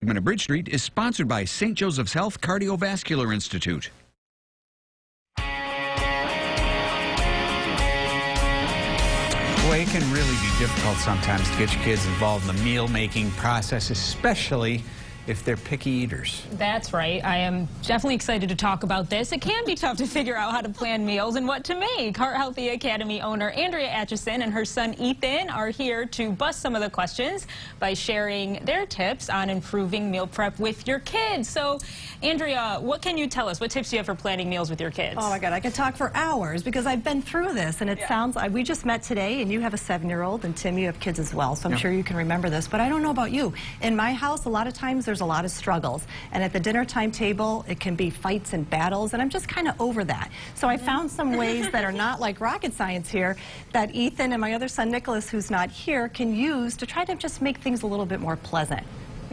Segment of Bridge Street is sponsored by St. Joseph's Health Cardiovascular Institute. Boy, it can really be difficult sometimes to get your kids involved in the meal-making process, especially if they're picky eaters. That's right. I am definitely excited to talk about this. It can be tough to figure out how to plan meals and what to make. Heart Healthy Academy owner Andrea Atchison and her son Ethan are here to bust some of the questions by sharing their tips on improving meal prep with your kids. So, Andrea, what can you tell us? What tips do you have for planning meals with your kids? Oh my God, I could talk for hours because I've been through this, and it sounds like we just met today, and you have a 7-year-old, and Tim, you have kids as well, so I'm sure you can remember this, but I don't know about you. In my house, a lot of times there's a lot of struggles, and at the dinner time table, it can be fights and battles, and I'm just kind of over that. So I found some ways that are not like rocket science here that Ethan and my other son Nicholas, who's not here, can use to try to just make things a little bit more pleasant.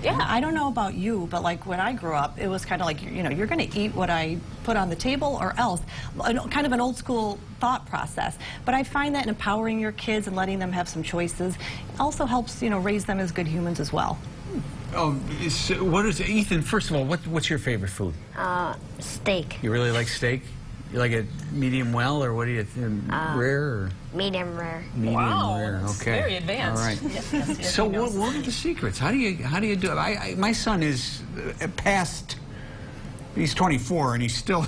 Yeah, I don't know about you, but like when I grew up, it was kind of like, you know, you're going to eat what I put on the table or else. Kind of an old school thought process. But I find that empowering your kids and letting them have some choices also helps, you know, raise them as good humans as well. Oh, what is Ethan? First of all, what's your favorite food? Steak. You really like steak? You like it medium well, or what do you rare? Or? Medium rare. Medium rare. It's Okay. very advanced. All right. Yes, So what are the secrets? How do you do it? My son is past. He's 24 and he's still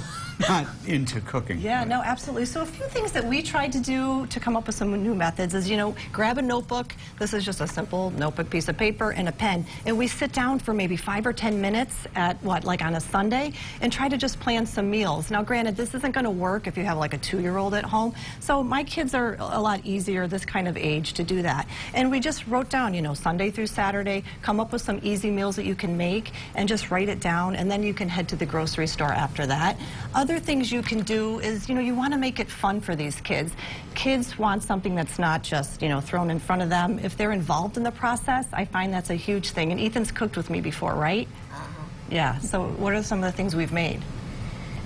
not into cooking. Yeah, no, absolutely. So a few things that we tried to do to come up with some new methods is, you know, grab a notebook. This is just a simple notebook, piece of paper, and a pen. And we sit down for maybe 5 or 10 minutes at, like on a Sunday, and try to just plan some meals. Now, granted, this isn't going to work if you have like a 2-year-old at home. So my kids are a lot easier this kind of age to do that. And we just wrote down, you know, Sunday through Saturday, come up with some easy meals that you can make, and just write it down, and then you can head to the grocery store after that. Other things you can do is, you know, you want to make it fun for these kids. Kids want something that's not just, you know, thrown in front of them. If they're involved in the process, I find that's a huge thing. And Ethan's cooked with me before, right? Yeah, so what are some of the things we've made?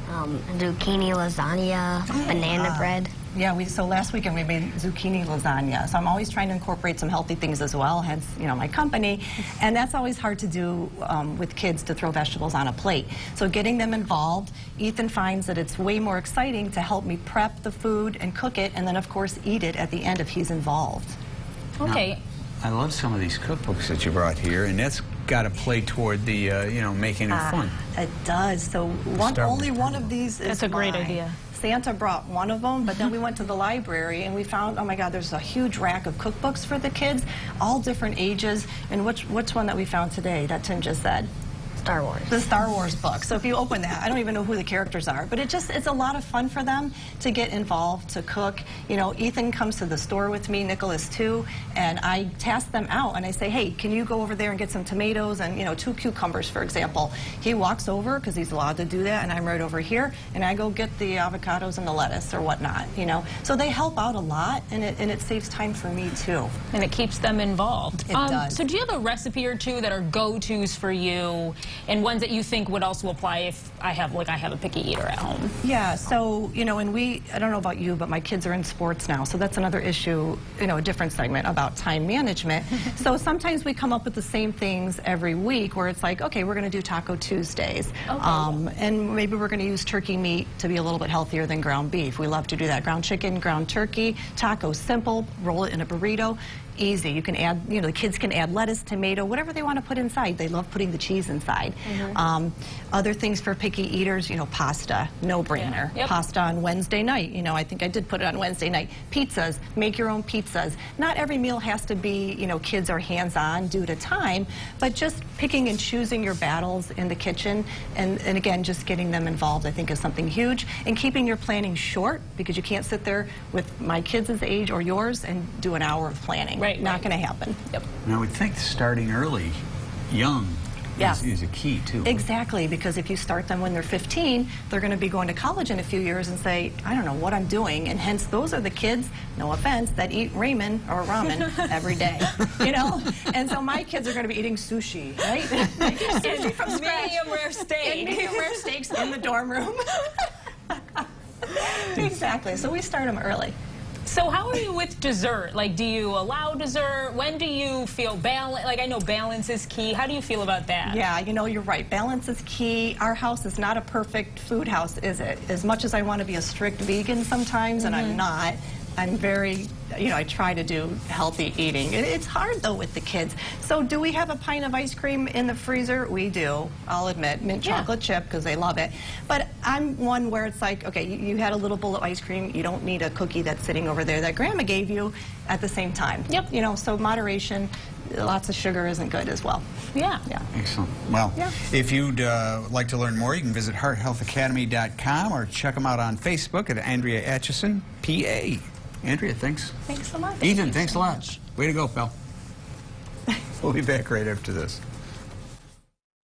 Zucchini lasagna, banana bread. Yeah, so last weekend we made zucchini lasagna. So I'm always trying to incorporate some healthy things as well, hence, you know, my company. And that's always hard to do with kids, to throw vegetables on a plate. So getting them involved, Ethan finds that it's way more exciting to help me prep the food and cook it, and then of course eat it at the end if he's involved. Okay. Now, I love some of these cookbooks that you brought here, and that's got to play toward the, you know, making it fun. It does. So only one of these is That's a great mine. idea. Santa brought one of them, but then we went to the library and we found, oh my God, there's a huge rack of cookbooks for the kids, all different ages. And which one that we found today that Tim just said? Star Wars. The Star Wars book. So if you open that, I don't even know who the characters are, but it's a lot of fun for them to get involved, to cook. You know, Ethan comes to the store with me, Nicholas too, and I task them out and I say, hey, can you go over there and get some tomatoes and, you know, 2 cucumbers, for example. He walks over because he's allowed to do that, and I'm right over here, and I go get the avocados and the lettuce or whatnot, you know. So they help out a lot, and it saves time for me too. And it keeps them involved. It does. So do you have a recipe or two that are go-tos for you, and ones that you think would also apply if I have a picky eater at home? Yeah, so, you know, and I don't know about you, but my kids are in sports now, so that's another issue, you know, a different segment about time management. So sometimes we come up with the same things every week where it's like, okay, we're going to do Taco Tuesdays. Okay. And maybe we're going to use turkey meat to be a little bit healthier than ground beef. We love to do that. Ground chicken, ground turkey, tacos, simple, roll it in a burrito. Easy. You can add, you know, the kids can add lettuce, tomato, whatever they want to put inside. They love putting the cheese inside. Other things for picky eaters, you know, pasta, no-brainer. Yeah. Yep. Pasta on Wednesday night. You know, I think I did put it on Wednesday night. Pizzas, make your own pizzas. Not every meal has to be, you know, kids are hands-on due to time, but just picking and choosing your battles in the kitchen, and again, just getting them involved, I think, is something huge. And keeping your planning short, because you can't sit there with my kids' age or yours and do an hour of planning. Right. Not going to happen. Yep. And I would think starting early, young, is a key too. Exactly, because if you start them when they're 15, they're going to be going to college in a few years and say, I don't know what I'm doing, and hence those are the kids, no offense, that eat ramen or ramen every day, you know? And so my kids are going to be eating sushi, right? Sushi from scratch. Medium rare steak. And medium rare steaks in the dorm room. Exactly, so we start them early. So how are you with dessert? Like, do you allow dessert? When do you feel balance? Like, I know balance is key. How do you feel about that? Yeah, you know, you're right. Balance is key. Our house is not a perfect food house, is it? As much as I want to be a strict vegan sometimes, and I'm not, I'm very, you know, I try to do healthy eating. It's hard, though, with the kids. So do we have a pint of ice cream in the freezer? We do, I'll admit. Mint chocolate chip, because they love it. But I'm one where it's like, okay, you had a little bowl of ice cream. You don't need a cookie that's sitting over there that Grandma gave you at the same time. Yep. You know, so moderation, lots of sugar isn't good as well. Yeah. Excellent. Well, Yeah. if you'd like to learn more, you can visit hearthealthacademy.com or check them out on Facebook at Andrea Atchison, PA. Andrea, thanks. Thanks so much. Ethan, thanks a lot. Way to go, pal. We'll be back right after this.